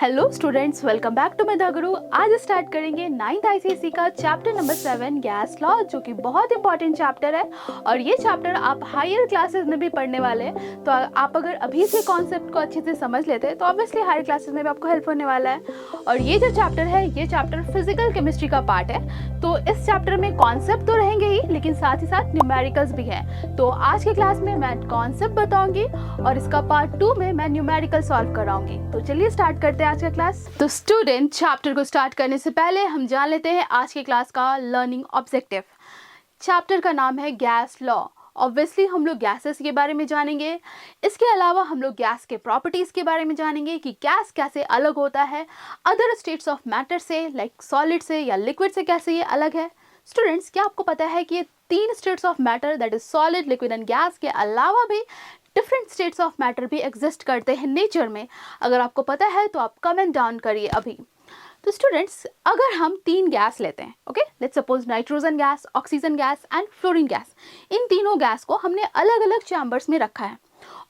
Hello students, welcome back to Medha Guru. आज start करेंगे 9th ICSE का चैप्टर नंबर 7 गैस लॉ, जो कि बहुत इंपॉर्टेंट चैप्टर है। और ये चैप्टर आप हायर क्लासेस में भी पढ़ने वाले हैं, तो आप अगर अभी से कॉन्सेप्ट को अच्छे से समझ लेते हैं तो ऑब्वियसली हायर क्लासेस में भी आपको हेल्प होने वाला है। और ये जो चैप्टर है, ये चैप्टर फिजिकल केमिस्ट्री का पार्ट है। तो इस चैप्टर में कॉन्सेप्ट तो रहेंगे ही, लेकिन साथ ही साथ न्यूमेरिकल्स भी है। तो आज के क्लास में मैं कॉन्सेप्ट बताऊंगी और इसका पार्ट 2 में मैं न्यूमेरिकल सॉल्व कराऊंगी। तो चलिए स्टार्ट करते हैं आज का क्लास। तो स्टूडेंट, चैप्टर को स्टार्ट करने से पहले हम जान लेते हैं आज के क्लास का लर्निंग ऑब्जेक्टिव। चैप्टर का नाम है गैस लॉ। ऑब्वियसली हम लोग गैसेस के बारे में जानेंगे। इसके अलावा हम लोग गैस के प्रॉपर्टीज के बारे में जानेंगे कि गैस कैसे अलग होता है अदर स्टेट्स ऑफ मैटर से, लाइक सॉलिड से या लिक्विड से, कैसे ये अलग है। स्टूडेंट्स, क्या आपको पता है कि ये 3 states of matter, that is solid, liquid and gas, के अलावा भी डिफरेंट स्टेट्स ऑफ मैटर भी एग्जिस्ट करते हैं नेचर में? अगर आपको पता है तो आप कमेंट डाउन करिए अभी। तो स्टूडेंट्स, अगर हम 3 गैस लेते हैं, okay, let's suppose nitrogen gas, oxygen gas and fluorine gas. इन तीनों गैस को हमने अलग अलग चैम्बर्स में रखा है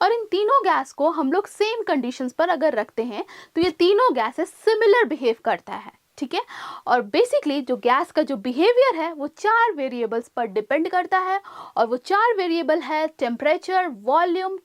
और इन तीनों गैस को हम लोग सेम कंडीशंस पर अगर रखते हैं तो ये तीनों गैसेस सिमिलर बिहेव करता है, ठीक है। और बेसिकली जो गैस का जो बिहेवियर है वो 4 वेरिएबल्स पर डिपेंड करता है, और वो 4 वेरिएबल है temperature, volume,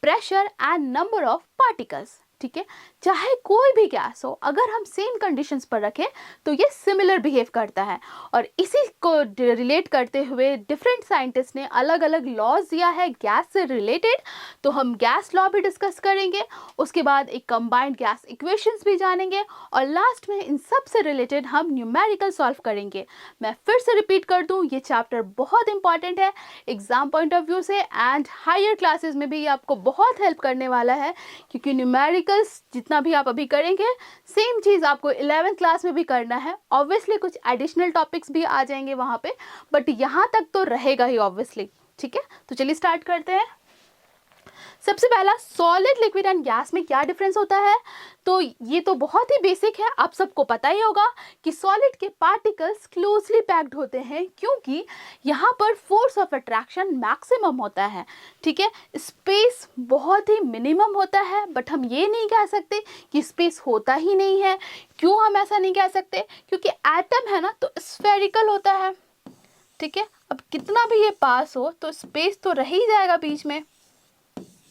pressure and number of particles, ठीक है। चाहे कोई भी गैस हो, अगर हम सेम कंडीशंस पर रखें तो ये सिमिलर बिहेव करता है। और इसी को रिलेट करते हुए डिफरेंट साइंटिस्ट ने अलग अलग लॉज दिया है गैस से रिलेटेड। तो हम गैस लॉ भी डिस्कस करेंगे, उसके बाद एक कंबाइंड गैस इक्वेशंस भी जानेंगे, और लास्ट में इन सब से रिलेटेड हम न्यूमेरिकल सॉल्व करेंगे। मैं फिर से रिपीट कर दूं, ये चैप्टर बहुत इंपॉर्टेंट है एग्जाम पॉइंट ऑफ व्यू से, एंड हायर क्लासेस में भी ये आपको बहुत हेल्प करने वाला है, क्योंकि न्यूमेरिकल्स जितना भी आप अभी करेंगे सेम चीज़ आपको 11th क्लास में भी करना है। ऑब्वियसली कुछ एडिशनल टॉपिक्स भी आ जाएंगे वहाँ पे, बट यहाँ तक तो रहेगा ही ऑब्वियसली, ठीक है। तो चलिए स्टार्ट करते हैं। सबसे पहला, सॉलिड, लिक्विड एंड गैस में क्या डिफरेंस होता है? तो ये तो बहुत ही बेसिक है, आप सबको पता ही होगा कि सॉलिड के पार्टिकल्स क्लोजली पैक्ड होते हैं, क्योंकि यहाँ पर फोर्स ऑफ अट्रैक्शन मैक्सिमम होता है, ठीक है। स्पेस बहुत ही मिनिमम होता है, बट हम ये नहीं कह सकते कि स्पेस होता ही नहीं है। क्यों हम ऐसा नहीं कह सकते? क्योंकि एटम है ना, तो स्फेरिकल होता है, ठीक है। अब कितना भी ये पास हो तो स्पेस तो रह ही जाएगा बीच में,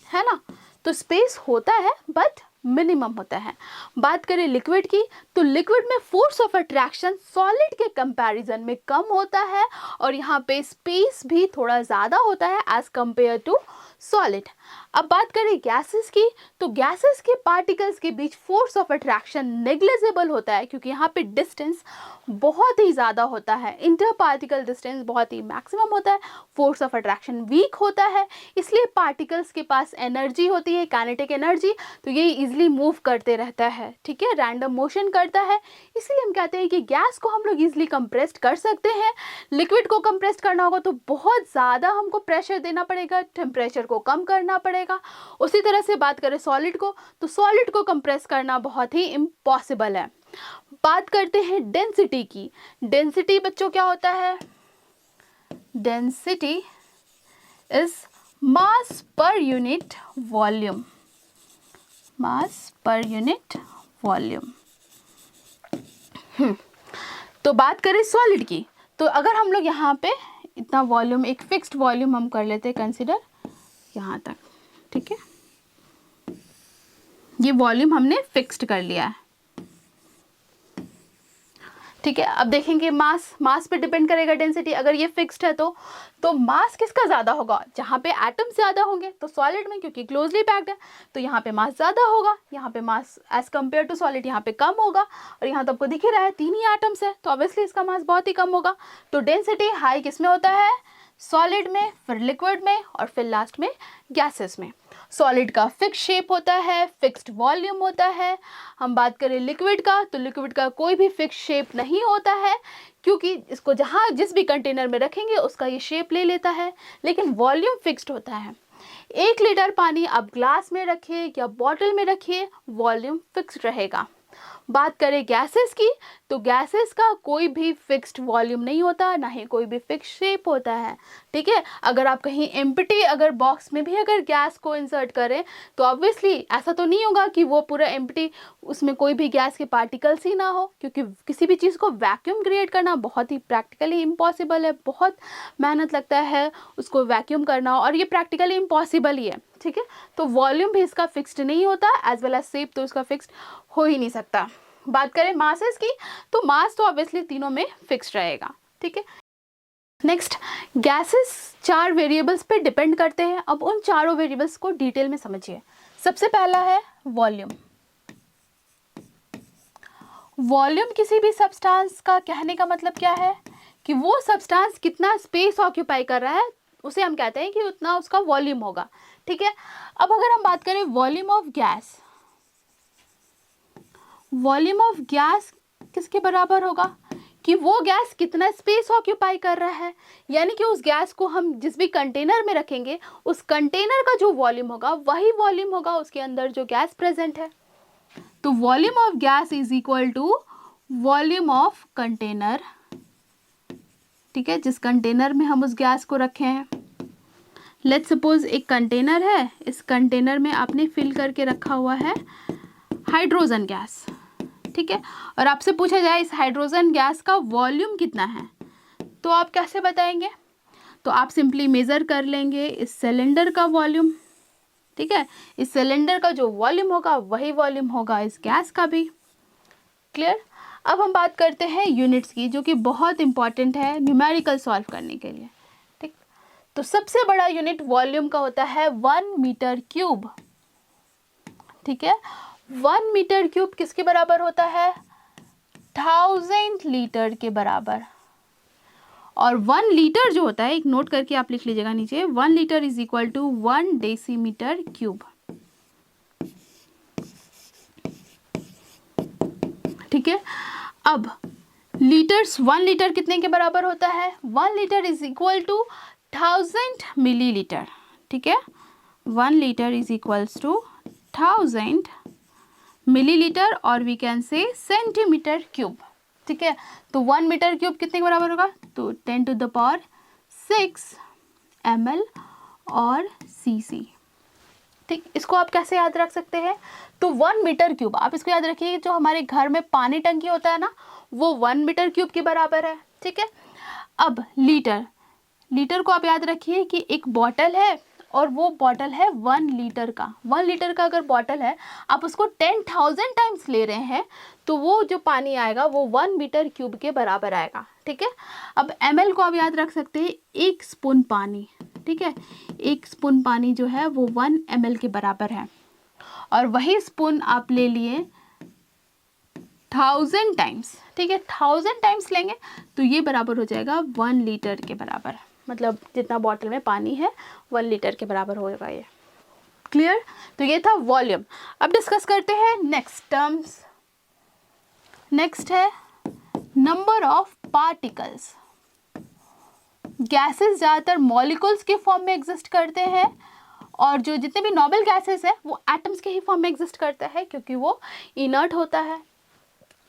है ना। तो स्पेस होता है बट मिनिमम होता है। बात करें लिक्विड की, तो लिक्विड में फोर्स ऑफ अट्रैक्शन सॉलिड के कंपैरिजन में कम होता है, और यहाँ पे स्पेस भी थोड़ा ज़्यादा होता है एज कंपेयर टू सॉलिड। अब बात करें गैसेस की, तो गैसेस के पार्टिकल्स के बीच फोर्स ऑफ अट्रैक्शन नेग्लिजिबल होता है, क्योंकि यहाँ पे डिस्टेंस बहुत ही ज़्यादा होता है, इंटर पार्टिकल डिस्टेंस बहुत ही मैक्सिमम होता है, फोर्स ऑफ अट्रैक्शन वीक होता है, इसलिए पार्टिकल्स के पास एनर्जी होती है, काइनेटिक एनर्जी, तो ये इजीली मूव करते रहता है, ठीक है, रैंडम मोशन करता है। इसलिए हम कहते हैं कि गैस को हम लोग इजीली कंप्रेस्ड कर सकते हैं। लिक्विड को कंप्रेस्ड करना होगा तो बहुत ज़्यादा हमको प्रेशर देना पड़ेगा, टेम्परेचर को कम करना पड़ेगा। उसी तरह से बात करें सॉलिड को, तो सॉलिड को कंप्रेस करना बहुत ही इम्पॉसिबल है। बात करते हैं डेंसिटी की। डेंसिटी बच्चों क्या होता है? Density is mass per unit volume, mass per unit volume. तो बात करें सॉलिड की, तो अगर हम लोग यहाँ पे इतना वॉल्यूम, एक फिक्स्ड वॉल्यूम हम कर लेते हैं कंसिडर यहाँ तक, ठीक है, ये वॉल्यूम हमने फिक्स्ड कर लिया है, ठीक है। अब देखेंगे मास पे डिपेंड करेगा डेंसिटी। अगर ये फिक्स्ड है तो मास किसका ज़्यादा होगा? जहाँ पे एटम ज़्यादा होंगे, तो सॉलिड में, क्योंकि क्लोजली पैक्ड है, तो यहाँ पे मास ज़्यादा होगा। यहाँ पे mass as compare to solid यहाँ पे कम होगा, और यहाँ तो आपको दिख ही रहा है 3 ही एटम्स है, तो ऑब्वियसली इसका मास बहुत ही कम होगा। तो डेंसिटी हाई किस में होता है? सॉलिड में, फिर लिक्विड में, और फिर लास्ट में गैसेस में। सॉलिड का फिक्स शेप होता है, फिक्स्ड वॉल्यूम होता है। हम बात करें लिक्विड का, तो लिक्विड का कोई भी फिक्स शेप नहीं होता है, क्योंकि इसको जहाँ जिस भी कंटेनर में रखेंगे उसका ये शेप ले लेता है, लेकिन वॉल्यूम फिक्स्ड होता है। 1 लीटर पानी आप ग्लास में रखिए या बॉटल में रखिए, वॉल्यूम फिक्स्ड रहेगा। बात करें गैसेस की, तो गैसेस का कोई भी फिक्स्ड वॉल्यूम नहीं होता, ना ही कोई भी फिक्स शेप होता है, ठीक है। अगर आप कहीं एम्प्टी अगर बॉक्स में भी अगर गैस को इंसर्ट करें तो ऑब्वियसली ऐसा तो नहीं होगा कि वो पूरा एम्प्टी उसमें कोई भी गैस के पार्टिकल्स ही ना हो, क्योंकि किसी भी चीज़ को वैक्यूम क्रिएट करना बहुत ही प्रैक्टिकली इम्पॉसिबल है, बहुत मेहनत लगता है उसको वैक्यूम करना, और ये प्रैक्टिकली इम्पॉसिबल ही है, ठीक है। तो वॉल्यूम भी इसका फिक्स्ड नहीं होता, एज वेल एज शेप तो इसका फिक्स्ड हो ही नहीं सकता। बात करें मासेस की, तो मास तो ऑब्वियसली तीनों में फिक्स्ड रहेगा, ठीक है। नेक्स्ट, गैसेस 4 वेरिएबल्स पे डिपेंड करते हैं। अब उन चारों वेरिएबल्स को डिटेल में समझिए। सबसे पहला है वॉल्यूम। वॉल्यूम किसी भी सब्सटेंस का कहने का मतलब क्या है कि वो सब्सटेंस कितना स्पेस ऑक्यूपाई कर रहा है, उसे हम कहते हैं कि उतना उसका वॉल्यूम होगा, ठीक है। अब अगर हम बात करें volume of gas, volume of gas किसके बराबर होगा कि वो गैस कितना स्पेस ऑक्यूपाई कर रहा है, यानी कि उस गैस को हम जिस भी कंटेनर में रखेंगे उस कंटेनर का जो वॉल्यूम होगा वही वॉल्यूम होगा उसके अंदर जो गैस प्रेजेंट है। तो volume of gas is equal to volume of container, ठीक है, जिस कंटेनर में हम उस गैस को रखे हैं। लेट्स सपोज एक कंटेनर है, इस कंटेनर में आपने फिल करके रखा हुआ है हाइड्रोजन गैस, ठीक है, और आपसे पूछा जाए इस हाइड्रोजन गैस का वॉल्यूम कितना है, तो आप कैसे बताएंगे? तो आप सिंपली मेज़र कर लेंगे इस सिलेंडर का वॉल्यूम, ठीक है, इस सिलेंडर का जो वॉल्यूम होगा वही वॉल्यूम होगा इस गैस का भी। क्लियर? अब हम बात करते हैं यूनिट्स की, जो कि बहुत इंपॉर्टेंट है न्यूमेरिकल सॉल्व करने के लिए, ठीक। तो सबसे बड़ा यूनिट वॉल्यूम का होता है 1 मीटर क्यूब, ठीक है। 1 मीटर क्यूब किसके बराबर होता है? 1000 लीटर के बराबर। और 1 लीटर जो होता है, एक नोट करके आप लिख लीजिएगा नीचे, 1 litre is equal to 1 decimetre cube, ठीक है। अब लीटर्स, 1 लीटर कितने के बराबर होता है? 1 litre is equal to 1000 millilitre, ठीक है। 1 litre is equals to 1000 millilitre, और we can say centimetre cube, ठीक है। तो 1 मीटर क्यूब कितने के बराबर होगा? तो 10 टू द पावर 6 ml और cc, ठीक। इसको आप कैसे याद रख सकते हैं? तो 1 मीटर क्यूब, आप इसको याद रखिए, जो हमारे घर में पानी टंकी होता है ना, वो 1 मीटर क्यूब के बराबर है, ठीक है। अब लीटर, लीटर को आप याद रखिए कि एक बॉटल है, और वो बॉटल है 1 लीटर का। 1 लीटर का अगर बॉटल है, आप उसको 10,000 टाइम्स ले रहे हैं, तो वो जो पानी आएगा वो 1 मीटर क्यूब के बराबर आएगा, ठीक है। अब ml को आप याद रख सकते हैं, 1 स्पून पानी, ठीक है, 1 स्पून पानी जो है वो 1 ml के बराबर है, और वही स्पून आप ले लिए 1000 टाइम्स, ठीक है, 1000 टाइम्स लेंगे तो ये बराबर हो जाएगा 1 लीटर के बराबर, मतलब जितना बॉटल में पानी है 1 लीटर के बराबर होगा ये। क्लियर? तो ये था वॉल्यूम। अब डिस्कस करते हैं नेक्स्ट टर्म्स। नेक्स्ट है नंबर ऑफ पार्टिकल्स। गैसेस ज़्यादातर मॉलिक्यूल्स के फॉर्म में एग्जिस्ट करते हैं, और जो जितने भी नॉर्मल गैसेस है वो एटम्स के ही फॉर्म में एग्जिस्ट करता है, क्योंकि वो इनर्ट होता है।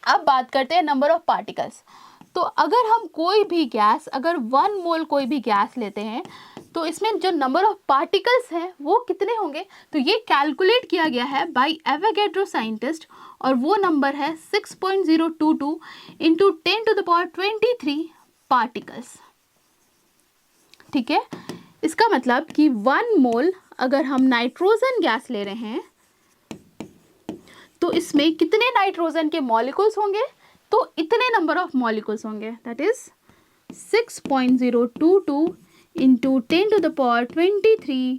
अब बात करते हैं नंबर ऑफ पार्टिकल्स। तो अगर हम कोई भी गैस, अगर 1 मोल कोई भी गैस लेते हैं, तो इसमें जो नंबर ऑफ पार्टिकल्स हैं वो कितने होंगे? तो ये कैलकुलेट किया गया है बाय एवोगैड्रो साइंटिस्ट, और वो नंबर है 6.022 into 10 to the power 23 particles, ठीक है। इसका मतलब कि 1 मोल अगर हम नाइट्रोजन गैस ले रहे हैं, तो इसमें कितने नाइट्रोजन के मॉलिक्यूल्स होंगे? तो इतने नंबर ऑफ मॉलिक्यूल्स होंगे, that is 6.022 into 10 to the power 23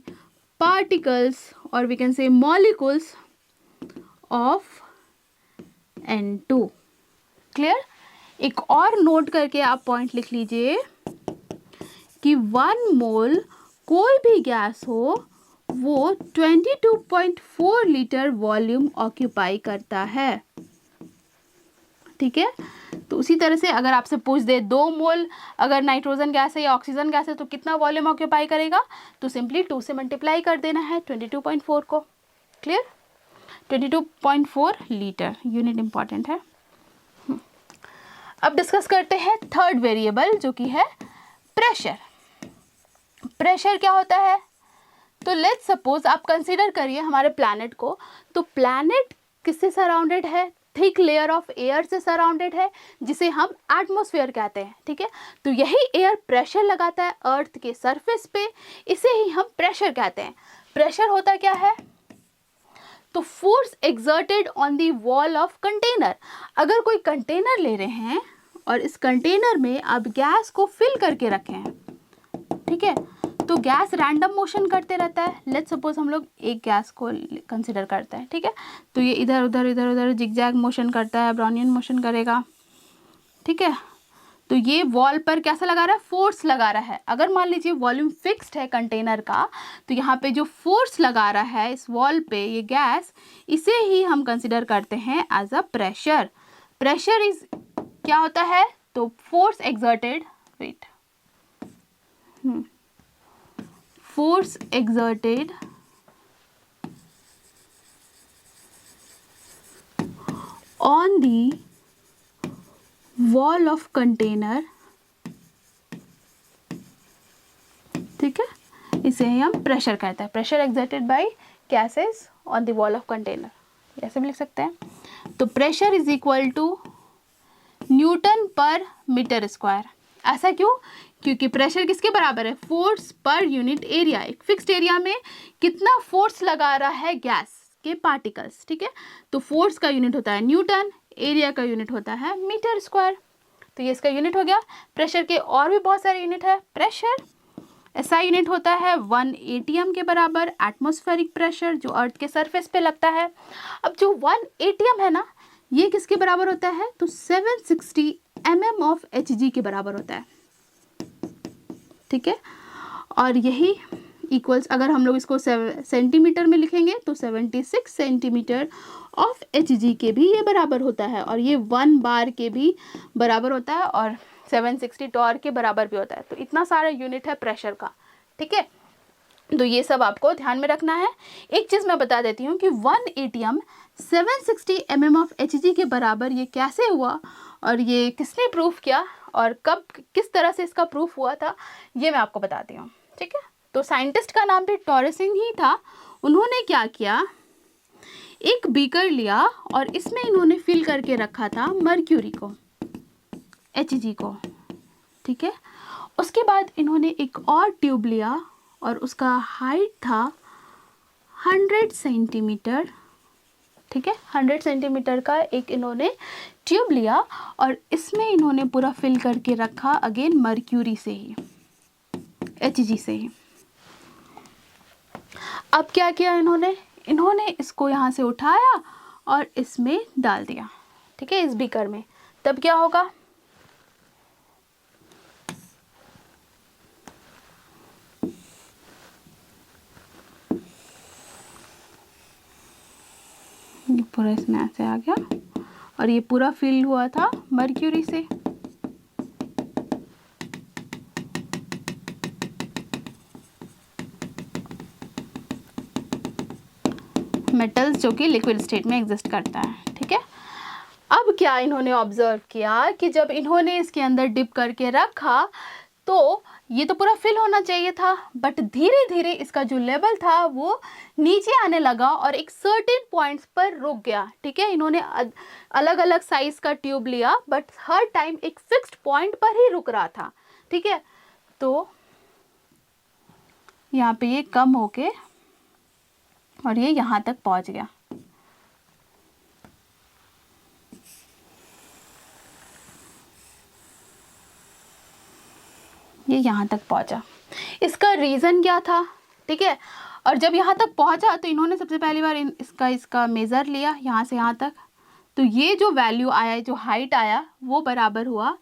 particles, और we can say molecules of N2। Clear? एक और नोट करके आप पॉइंट लिख लीजिए कि 1 मोल कोई भी गैस हो वो 22.4 लीटर वॉल्यूम ऑक्यूपाई करता है, ठीक है। तो उसी तरह से अगर आपसे पूछ दे 2 मोल अगर नाइट्रोजन गैस है या ऑक्सीजन गैस है तो कितना वॉल्यूम ऑक्यूपाई करेगा, तो सिंपली 2 से मल्टीप्लाई कर देना है 22.4 को। क्लियर? 22.4 लीटर यूनिट इंपॉर्टेंट है। अब डिस्कस करते हैं थर्ड वेरिएबल, जो कि है प्रेशर। प्रेशर क्या होता है? तो लेट्स सपोज आप कंसीडर करिए हमारे प्लैनेट को, तो प्लैनेट किससे सराउंडेड है, थिक लेयर ऑफ एयर से सराउंडेड है, जिसे हम एटमॉस्फेयर कहते हैं, ठीक है। तो यही एयर प्रेशर लगाता है अर्थ के सरफेस पे, इसे ही हम प्रेशर कहते हैं। प्रेशर होता क्या है, तो force exerted on the wall of container. अगर कोई कंटेनर ले रहे हैं और इस कंटेनर में आप गैस को फिल करके रखे हैं, ठीक है, तो गैस रैंडम मोशन करते रहता है। लेट्स सपोज हम लोग एक गैस को कंसिडर करते हैं, ठीक है, तो ये इधर उधर जिगजैग मोशन करता है, ब्राउनियन मोशन करेगा, ठीक है। तो ये वॉल पर कैसा लगा रहा है, फोर्स लगा रहा है। अगर मान लीजिए वॉल्यूम फिक्स्ड है कंटेनर का, तो यहाँ पे जो फोर्स लगा रहा है इस वॉल पे ये गैस, इसे ही हम कंसिडर करते हैं as a pressure. Pressure is क्या होता है, तो force exerted, weight, force exerted on the wall of container, ठीक है, इसे हम प्रेशर कहते हैं। Pressure exerted by gases on the wall of container, ऐसे भी लिख सकते हैं। तो pressure is equal to newton per metre square. ऐसा क्यों, क्योंकि प्रेशर किसके बराबर है, फोर्स पर यूनिट एरिया। एक फिक्स्ड एरिया में कितना फोर्स लगा रहा है गैस के पार्टिकल्स, ठीक है। तो फोर्स का यूनिट होता है न्यूटन, एरिया का यूनिट होता है मीटर स्क्वायर। तो ये इसका यूनिट हो गया। प्रेशर के और भी बहुत सारे यूनिट है। प्रेशर ऐसा यूनिट होता है 1 ATM के बराबर, एटमॉस्फेरिक प्रेशर, जो अर्थ के सरफेस पे लगता है। अब जो 1 ATM है ना, ये किसके बराबर होता है, तो 760 mm ऑफ Hg के बराबर होता है, ठीक है। और यही इक्वल्स, अगर हम लोग इसको सेंटीमीटर में लिखेंगे तो 76 सेंटीमीटर ऑफ Hg के भी ये बराबर होता है, और ये 1 बार के भी बराबर होता है, और 760 टॉर के बराबर भी होता है। तो इतना सारा यूनिट है प्रेशर का, ठीक है। तो ये सब आपको ध्यान में रखना है। एक चीज़ मैं बता देती हूँ कि 1 ATM 760 mm ऑफ Hg के बराबर ये कैसे हुआ, और ये किसने प्रूफ किया, और कब किस तरह से इसका प्रूफ हुआ था, ये मैं आपको बताती हूँ, ठीक है। तो साइंटिस्ट का नाम भी टॉरसिन ही था। उन्होंने क्या किया, एक बीकर लिया और इसमें इन्होंने फिल करके रखा था मर्क्यूरी को, Hg को, ठीक है। उसके बाद इन्होंने एक और ट्यूब लिया और उसका हाइट था 100 सेंटीमीटर, ठीक है। 100 सेंटीमीटर का एक इन्होंने ट्यूब लिया और इसमें इन्होंने पूरा फिल करके रखा अगेन मर्क्यूरी से ही, Hg से ही। अब क्या किया इन्होंने इसको यहाँ से उठाया और इसमें डाल दिया, ठीक है, इस बीकर में। तब क्या होगा, ये पूरा इसमें ऐसे आ गया और ये पूरा फिल हुआ था मर्क्यूरी से। मेटल्स जो कि लिक्विड स्टेट में एग्जिस्ट करता है, ठीक है। अब क्या इन्होंने ऑब्जर्व किया कि जब इन्होंने इसके अंदर डिप करके रखा तो ये तो पूरा फिल होना चाहिए था, बट धीरे धीरे इसका जो लेवल था वो नीचे आने लगा और एक सर्टेन पॉइंट्स पर रुक गया, ठीक है। इन्होंने अलग अलग साइज का ट्यूब लिया बट हर टाइम एक फिक्स्ड पॉइंट पर ही रुक रहा था, ठीक है। तो यहाँ पे ये कम होके और ये यहाँ तक पहुँच गया, ये यहाँ तक पहुँचा। इसका रीज़न क्या था, ठीक है। और जब यहाँ तक पहुँचा तो इन्होंने सबसे पहली बार इसका मेज़र लिया यहाँ से यहाँ तक। तो ये जो वैल्यू आया, जो हाइट आया वो बराबर हुआ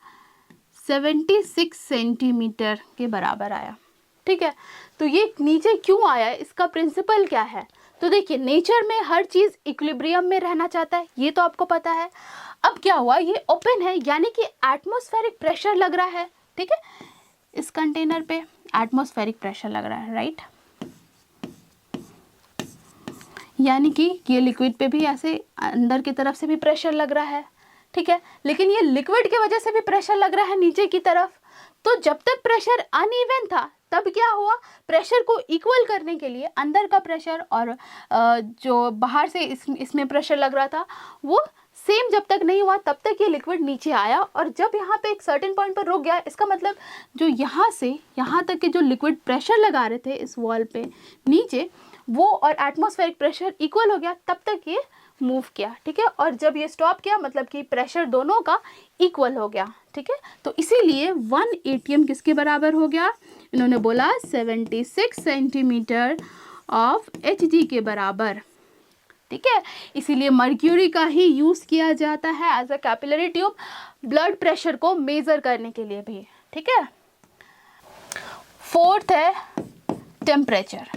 76 सेंटीमीटर के बराबर आया, ठीक है। तो ये नीचे क्यों आया, इसका प्रिंसिपल क्या है, तो देखिए नेचर में हर चीज़ इक्विलिब्रियम में रहना चाहता है, ये तो आपको पता है। अब क्या हुआ, ये ओपन है यानी कि एटमॉस्फेरिक प्रेशर लग रहा है, ठीक है। इस कंटेनर पे एटमॉस्फेरिक प्रेशर लग रहा है, राइट। यानी कि ये लिक्विड पे भी ऐसे अंदर की तरफ से भी प्रेशर लग रहा है, ठीक है। लेकिन ये लिक्विड की वजह से भी प्रेशर लग रहा है नीचे की तरफ। तो जब तक प्रेशर अनइवन था तब क्या हुआ, प्रेशर को इक्वल करने के लिए अंदर का प्रेशर और जो बाहर से इसमें प्रेशर लग रहा था वो सेम जब तक नहीं हुआ तब तक ये लिक्विड नीचे आया, और जब यहाँ पे एक सर्टेन पॉइंट पर रुक गया, इसका मतलब जो यहाँ से यहाँ तक के जो लिक्विड प्रेशर लगा रहे थे इस वॉल पे नीचे, वो और एटमॉस्फेरिक प्रेशर इक्वल हो गया, तब तक ये मूव किया, ठीक है। और जब ये स्टॉप किया मतलब कि प्रेशर दोनों का इक्वल हो गया, ठीक है। तो इसीलिए 1 ATM किसके बराबर हो गया, इन्होंने बोला 76 सेंटीमीटर ऑफ Hg के बराबर, ठीक है। इसीलिए मर्क्यूरी का ही यूज़ किया जाता है as a capillary tube blood pressure को मेज़र करने के लिए भी, ठीक है। फोर्थ है टेम्परेचर।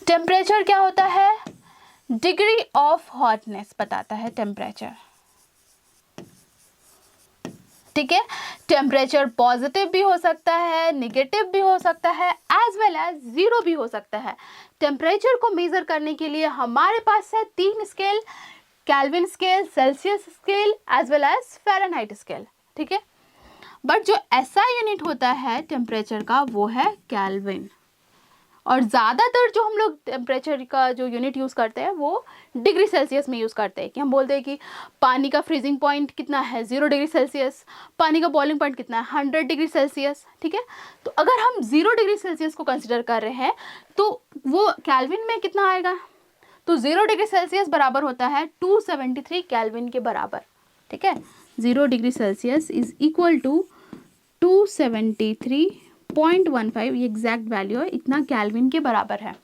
टेम्परेचर क्या होता है, डिग्री ऑफ हॉटनेस बताता है टेम्परेचर, ठीक है। टेम्परेचर पॉजिटिव भी हो सकता है, नेगेटिव भी हो सकता है, एज वेल एज जीरो भी हो सकता है। टेम्परेचर को मेजर करने के लिए हमारे पास है 3 scale, Kelvin scale, Celsius scale as well as Fahrenheit scale, ठीक है। बट जो ऐसा यूनिट होता है टेम्परेचर का वो है केल्विन, और ज़्यादातर जो हम लोग टेम्परेचर का जो यूनिट यूज़ करते हैं वो डिग्री सेल्सियस में यूज़ करते हैं, कि हम बोलते हैं कि पानी का फ्रीजिंग पॉइंट कितना है 0 डिग्री सेल्सियस, पानी का बॉइलिंग पॉइंट कितना है 100 डिग्री सेल्सियस, ठीक है। तो अगर हम 0 डिग्री सेल्सियस को कंसिडर कर रहे हैं तो वो केल्विन में कितना आएगा, तो 0 डिग्री सेल्सियस बराबर होता है 273 केल्विन के बराबर, ठीक है। 0 degree Celsius is equal to 273.15, ये एग्जैक्ट वैल्यू है, इतना केल्विन के बराबर है।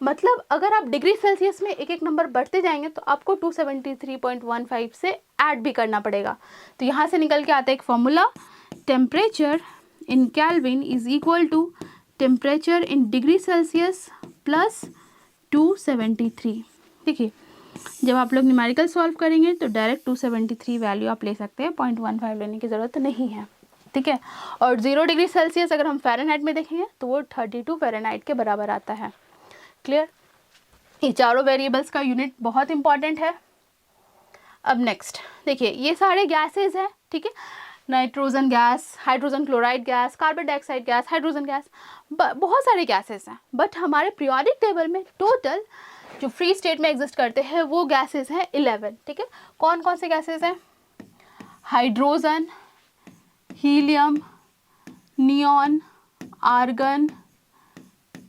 मतलब अगर आप डिग्री सेल्सियस में एक एक नंबर बढ़ते जाएंगे तो आपको 273.15 से ऐड भी करना पड़ेगा। तो यहाँ से निकल के आता है एक formula, temperature in Kelvin is equal to temperature in degree Celsius plus 273। देखिए जब आप लोग न्यूमेरिकल सॉल्व करेंगे तो डायरेक्ट 273 वैल्यू आप ले सकते हैं, 0.15 लेने की ज़रूरत नहीं है, ठीक है। और 0 डिग्री सेल्सियस अगर हम फ़ारेनहाइट में देखेंगे तो वो 32 फ़ारेनहाइट के बराबर आता है। क्लियर, ये चारों वेरिएबल्स का यूनिट बहुत इंपॉर्टेंट है। अब नेक्स्ट देखिए, ये सारे गैसेज हैं, ठीक है। Nitrogen gas, hydrogen chloride gas, carbon dioxide gas, hydrogen gas, बहुत सारे गैसेज हैं। बट हमारे पीरियोडिक टेबल में टोटल जो फ्री स्टेट में एग्जिस्ट करते हैं वो गैसेज हैं 11, ठीक है। कौन कौन से गैसेज हैं, hydrogen, helium, neon, argon,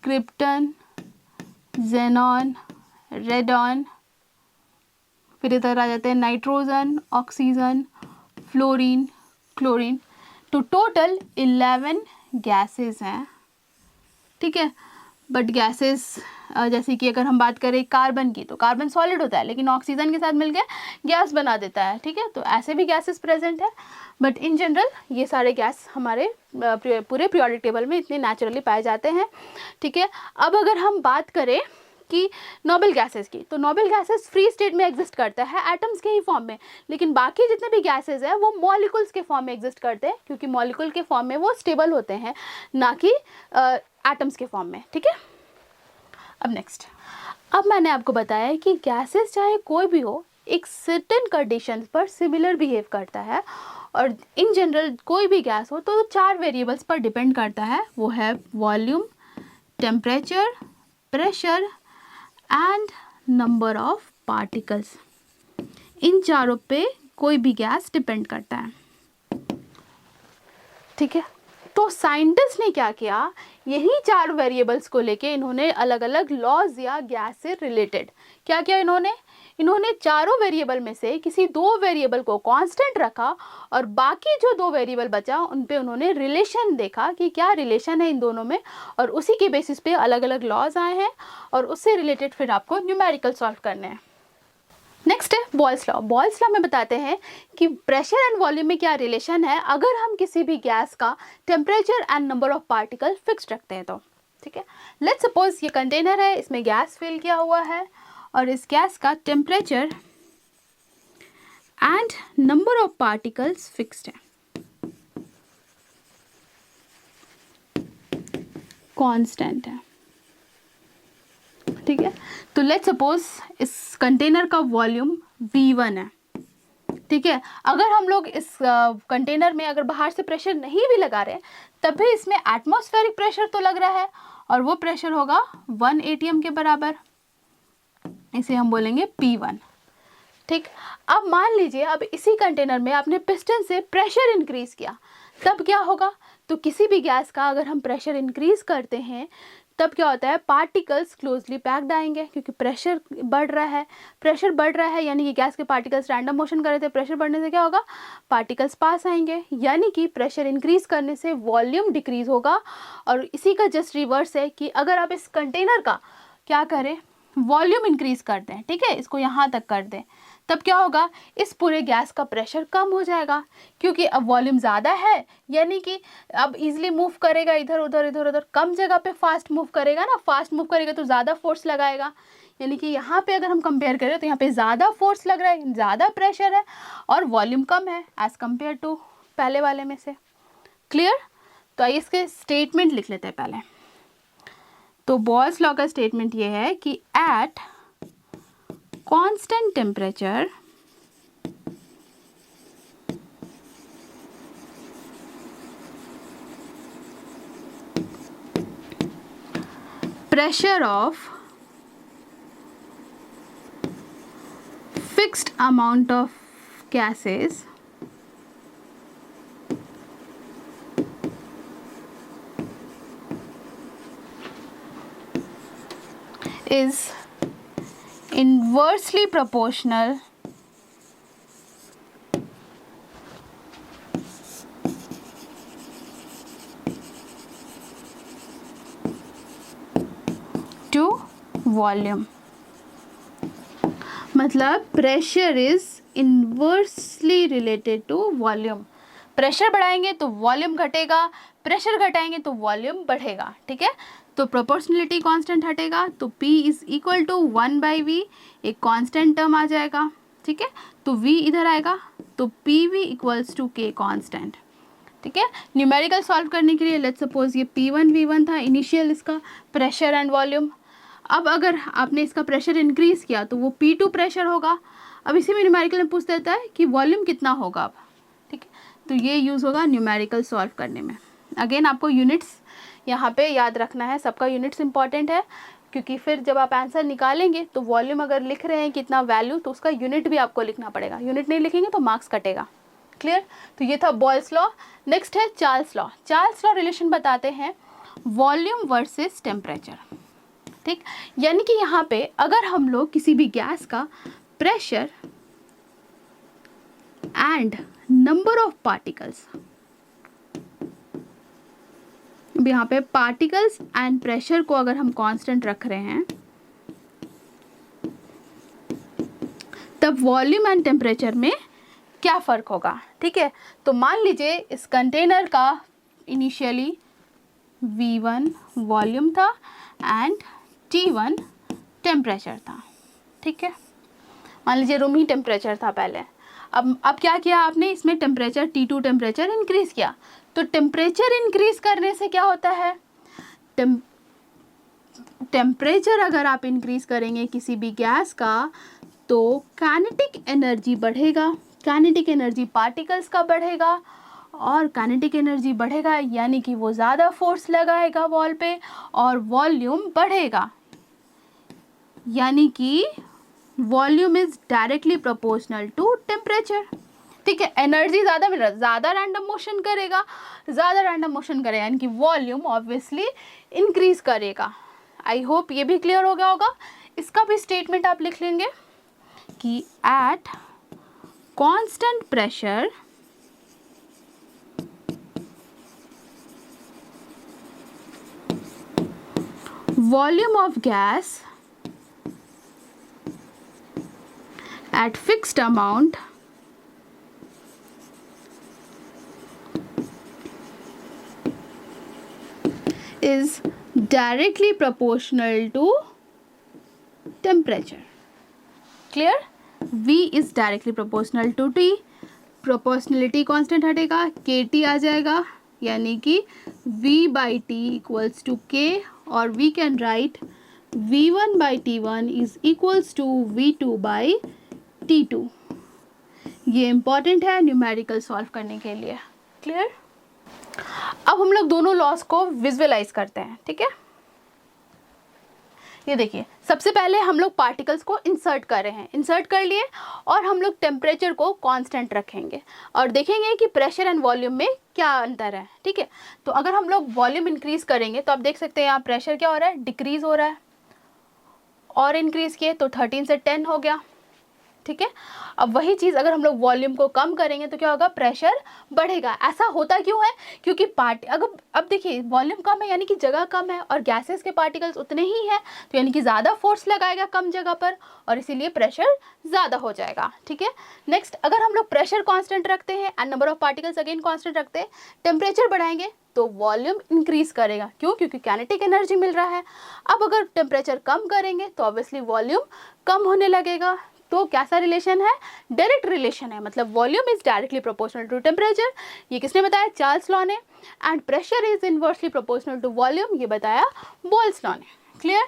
krypton, xenon, radon, फिर इधर आ जाते हैं नाइट्रोजन, ऑक्सीजन, फ्लोरीन, क्लोरीन। तो टोटल 11 गैसेस हैं, ठीक है। बट गैसेस जैसे कि अगर हम बात करें कार्बन की, तो कार्बन सॉलिड होता है लेकिन ऑक्सीजन के साथ मिलकर गैस बना देता है, ठीक है। तो ऐसे भी गैसेस प्रेजेंट है, बट इन जनरल ये सारे गैस हमारे पूरे पीरियोडिक टेबल में इतने नेचुरली पाए जाते हैं, ठीक है। अब अगर हम बात करें कि नोबल गैसेस की, तो नोबल गैसेस फ्री स्टेट में एग्जिस्ट करता है एटम्स के ही फॉर्म में, लेकिन बाकी जितने भी गैसेस हैं वो मॉलिक्यूल्स के फॉर्म में एग्जिस्ट करते हैं, क्योंकि मॉलिक्यूल के फॉर्म में वो स्टेबल होते हैं, ना कि एटम्स के फॉर्म में, ठीक है। अब नेक्स्ट, अब मैंने आपको बताया है कि गैसेस चाहे कोई भी हो एक सर्टेन कंडीशंस पर सिमिलर बिहेव करता है, और इन जनरल कोई भी गैस हो तो 4 वेरिएबल्स पर डिपेंड करता है, वो है volume, temperature, pressure and number of particles. इन चारों पे कोई भी गैस डिपेंड करता है, ठीक है। तो साइंटिस्ट ने क्या किया, यही 4 वेरिएबल्स को लेके इन्होंने अलग अलग लॉज या गैस से रिलेटेड क्या किया, इन्होंने चारों वेरिएबल में से किसी 2 वेरिएबल को कांस्टेंट रखा, और बाकी जो 2 वेरिएबल बचा उन पे उन्होंने रिलेशन देखा कि क्या रिलेशन है इन दोनों में, और उसी के बेसिस पे अलग अलग लॉज आए हैं, और उससे रिलेटेड फिर आपको न्यूमेरिकल सॉल्व करने हैं। नेक्स्ट है बॉयल्स लॉ। बॉयल्स लॉ में बताते हैं कि प्रेशर एंड वॉल्यूम में क्या रिलेशन है अगर हम किसी भी गैस का temperature and number of particle fix रखते हैं तो, ठीक है। लेट्स सपोज ये कंटेनर है, इसमें गैस फिल किया हुआ है, और इस गैस का temperature and number of particles fixed है, कांस्टेंट है, ठीक है। तो लेट्स सपोज इस कंटेनर का वॉल्यूम V1 है, ठीक है। अगर हम लोग इस कंटेनर में अगर बाहर से प्रेशर नहीं भी लगा रहे हैं तब भी इसमें एटमॉस्फेरिक प्रेशर तो लग रहा है और वो प्रेशर होगा 1 atm के बराबर, इसे हम बोलेंगे P1। ठीक, अब मान लीजिए अब इसी कंटेनर में आपने पिस्टन से प्रेशर इंक्रीज किया, तब क्या होगा? तो किसी भी गैस का अगर हम प्रेशर इंक्रीज करते हैं तब क्या होता है, पार्टिकल्स क्लोजली पैक्ड आएंगे क्योंकि प्रेशर बढ़ रहा है। प्रेशर बढ़ रहा है यानी कि गैस के पार्टिकल्स रैंडम मोशन कर रहे थे, प्रेशर बढ़ने से क्या होगा, पार्टिकल्स पास आएंगे, यानी कि प्रेशर इंक्रीज करने से वॉल्यूम डिक्रीज होगा। और इसी का जस्ट रिवर्स है कि अगर आप इस कंटेनर का क्या करें, वॉल्यूम इंक्रीज कर दें, ठीक है, इसको यहाँ तक कर दें, तब क्या होगा, इस पूरे गैस का प्रेशर कम हो जाएगा क्योंकि अब वॉल्यूम ज़्यादा है, यानी कि अब इजीली मूव करेगा, इधर उधर इधर उधर, कम जगह पे फास्ट मूव करेगा ना, फास्ट मूव करेगा तो ज़्यादा फोर्स लगाएगा। यानी कि यहाँ पे अगर हम कंपेयर करें तो यहाँ पे ज़्यादा फोर्स लग रहा है, ज़्यादा प्रेशर है और वॉल्यूम कम है एज़ कम्पेयर टू पहले वाले में से। क्लियर? तो आइए इसके स्टेटमेंट लिख लेते हैं पहले। तो बॉयल्स लॉ का स्टेटमेंट ये है कि at constant temperature pressure of fixed amount of gases is inversely proportional to volume। मतलब pressure is inversely related to volume. प्रेशर बढ़ाएंगे तो वॉल्यूम घटेगा, प्रेशर घटाएंगे तो वॉल्यूम बढ़ेगा। ठीक है, तो प्रोपोर्शनलिटी कांस्टेंट हटेगा तो P is equal to 1/V, एक कांस्टेंट टर्म आ जाएगा। ठीक है, तो V इधर आएगा तो PV equals to K constant. ठीक है, न्यूमेरिकल सॉल्व करने के लिए लेट्स सपोज ये P1 V1 था इनिशियल इसका प्रेशर एंड वॉल्यूम। अब अगर आपने इसका प्रेशर इंक्रीज किया तो वो P2 प्रेशर होगा। अब इसी में न्यूमेरिकल में पूछ देता है कि वॉल्यूम कितना होगा अब। ठीक है, तो ये यूज़ होगा न्यूमेरिकल सॉल्व करने में। अगेन आपको यूनिट्स यहाँ पे याद रखना है, सबका यूनिट्स इंपॉर्टेंट है क्योंकि फिर जब आप आंसर निकालेंगे तो वॉल्यूम अगर लिख रहे हैं कितना वैल्यू तो उसका यूनिट भी आपको लिखना पड़ेगा, यूनिट नहीं लिखेंगे तो मार्क्स कटेगा। क्लियर? तो ये था बॉयल्स लॉ। नेक्स्ट है Charles law. Charles law relation बताते हैं वॉल्यूम वर्सेस टेम्परेचर। ठीक, यानी कि यहाँ पे अगर हम लोग किसी भी गैस का pressure and number of particles, अब यहाँ पे पार्टिकल्स एंड प्रेशर को अगर हम कांस्टेंट रख रहे हैं तब वॉल्यूम एंड टेम्परेचर में क्या फ़र्क होगा। ठीक है, तो मान लीजिए इस कंटेनर का इनिशियली V1 वॉल्यूम था एंड T1 टेम्परेचर था। ठीक है, मान लीजिए रूम ही टेम्परेचर था पहले। अब क्या किया आपने, इसमें टेम्परेचर T2 टेम्परेचर इंक्रीज़ किया। तो टेम्परेचर इंक्रीज़ करने से क्या होता है, टेम्परेचर अगर आप इंक्रीज़ करेंगे किसी भी गैस का तो काइनेटिक एनर्जी बढ़ेगा। काइनेटिक एनर्जी पार्टिकल्स का बढ़ेगा और काइनेटिक एनर्जी बढ़ेगा यानी कि वो ज़्यादा फोर्स लगाएगा वॉल पे और वॉल्यूम बढ़ेगा, यानी कि volume is directly proportional to temperature. ठीक है, एनर्जी ज़्यादा मिल रहा है, ज़्यादा रैंडम मोशन करेगा, ज़्यादा रैंडम मोशन करेगा यानी कि वॉल्यूम ऑब्वियसली इंक्रीज करेगा। आई होप ये भी क्लियर हो गया होगा। इसका भी स्टेटमेंट आप लिख लेंगे कि at constant pressure volume of gas at fixed amount is directly proportional to temperature. Clear? V is directly proportional to T. Proportionality constant हटेगा, KT आ जाएगा यानी कि V by T equals to K और we can write V1 by T1 is equals to V2 by T2। ये important है numerical solve करने के लिए। क्लियर? अब हम लोग दोनों लॉस को विजुअलाइज करते हैं। ठीक है, ये देखिए, सबसे पहले हम लोग पार्टिकल्स को इंसर्ट कर रहे हैं, इंसर्ट कर लिए और हम लोग टेम्परेचर को कांस्टेंट रखेंगे और देखेंगे कि प्रेशर एंड वॉल्यूम में क्या अंतर है। ठीक है, तो अगर हम लोग वॉल्यूम इंक्रीज करेंगे तो आप देख सकते हैं यहाँ प्रेशर क्या हो रहा है, डिक्रीज हो रहा है, और इंक्रीज किए तो 13 से 10 हो गया। ठीक है, अब वही चीज़ अगर हम लोग वॉल्यूम को कम करेंगे तो क्या होगा, प्रेशर बढ़ेगा। ऐसा होता क्यों है, क्योंकि अगर अब देखिए वॉल्यूम कम है यानी कि जगह कम है और गैसेस के पार्टिकल्स उतने ही हैं, तो यानी कि ज़्यादा फोर्स लगाएगा कम जगह पर और इसीलिए प्रेशर ज़्यादा हो जाएगा। ठीक है, नेक्स्ट अगर हम लोग प्रेशर कांस्टेंट रखते हैं and number of particles again constant रखते हैं, टेम्परेचर बढ़ाएंगे तो वॉल्यूम इंक्रीज करेगा। क्यों? क्योंकि काइनेटिक एनर्जी मिल रहा है। अब अगर टेम्परेचर कम करेंगे तो ऑब्वियसली वॉल्यूम कम होने लगेगा। तो कैसा रिलेशन है, डायरेक्ट रिलेशन है, मतलब volume is directly proportional to temperature. ये किसने बताया, चार्ल्स लॉ ने। And pressure is inversely proportional to volume, ये बताया बोल्स लॉ ने। क्लियर?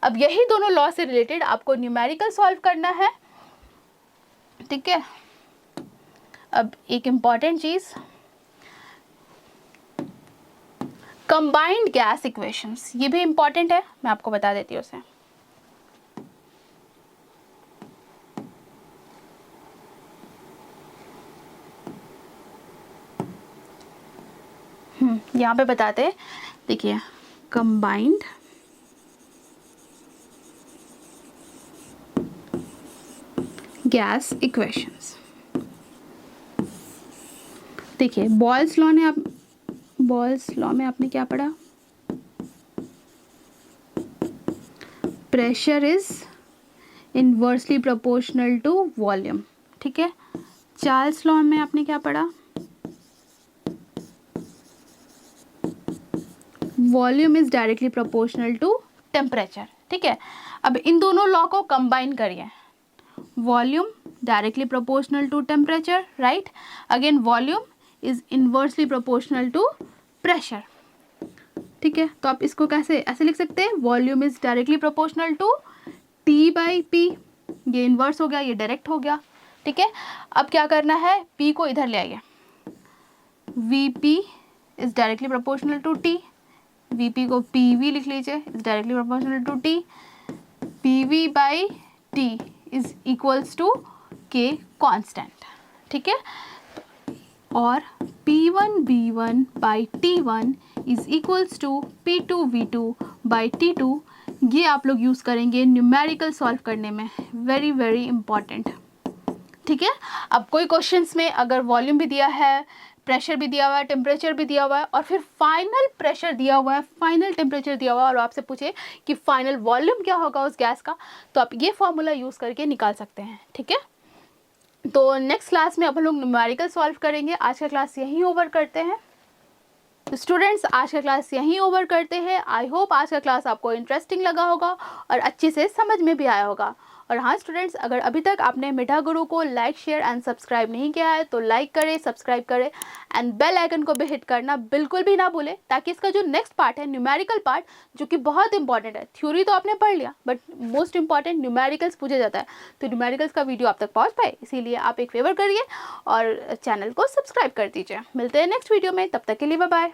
अब यही दोनों लॉ से रिलेटेड आपको न्यूमेरिकल सॉल्व करना है। ठीक है, अब एक इंपॉर्टेंट चीज, कंबाइंड गैस इक्वेशंस, ये भी इंपॉर्टेंट है, मैं आपको बता देती हूँ उसे। यहाँ पे बताते हैं, देखिए कंबाइंड गैस इक्वेशंस। देखिए बॉल्स लॉ में आपने क्या पढ़ा, pressure is inversely proportional to volume. ठीक है, चार्ल्स लॉ में आपने क्या पढ़ा, वॉल्यूम is directly proportional to temperature. ठीक है, अब इन दोनों लॉ को कंबाइन करिए, volume directly proportional to temperature, right, again volume is inversely proportional to pressure. ठीक है, तो आप इसको कैसे ऐसे लिख सकते हैं, volume is directly proportional to T/P, ये इनवर्स हो गया, ये डायरेक्ट हो गया। ठीक है, अब क्या करना है, P को इधर ले आइए, VP is directly proportional to T, VP को PV लिख लीजिए, is directly proportional to T, PV/T is equals to K constant. ठीक है, और P1V1/T1 is equals to P2V2/T2, ये आप लोग यूज़ करेंगे न्यूमेरिकल सॉल्व करने में, वेरी वेरी इंपॉर्टेंट। ठीक है, अब कोई क्वेश्चंस में अगर वॉल्यूम भी दिया है, प्रेशर भी दिया हुआ है, टेम्परेचर भी दिया हुआ है और फिर फाइनल प्रेशर दिया हुआ है, फाइनल टेम्परेचर दिया हुआ है और आपसे पूछे कि फाइनल वॉल्यूम क्या होगा उस गैस का, तो आप ये फॉर्मूला यूज़ करके निकाल सकते हैं। ठीक है, तो नेक्स्ट क्लास में अब हम लोग न्यूमेरिकल सॉल्व करेंगे। आज का क्लास यहीं ओवर करते हैं। तो स्टूडेंट्स, आज का क्लास यहीं ओवर करते हैं। आई होप आज का क्लास आपको इंटरेस्टिंग लगा होगा और अच्छे से समझ में भी आया होगा। और हाँ स्टूडेंट्स, अगर अभी तक आपने मीठा गुरु को लाइक शेयर एंड सब्सक्राइब नहीं किया है तो लाइक करें, सब्सक्राइब करें एंड बेल आइकन को भी हिट करना बिल्कुल भी ना भूलें, ताकि इसका जो नेक्स्ट पार्ट है न्यूमेरिकल पार्ट, जो कि बहुत इंपॉर्टेंट है, थ्योरी तो आपने पढ़ लिया बट मोस्ट इंपॉर्टेंट न्यूमेरिकल्स पूछा जाता है, तो न्यूमेरिकल्स का वीडियो आप तक पहुँच पाए, इसीलिए आप एक फेवर करिए और चैनल को सब्सक्राइब कर दीजिए। मिलते हैं नेक्स्ट वीडियो में, तब तक के लिए बाय बाय।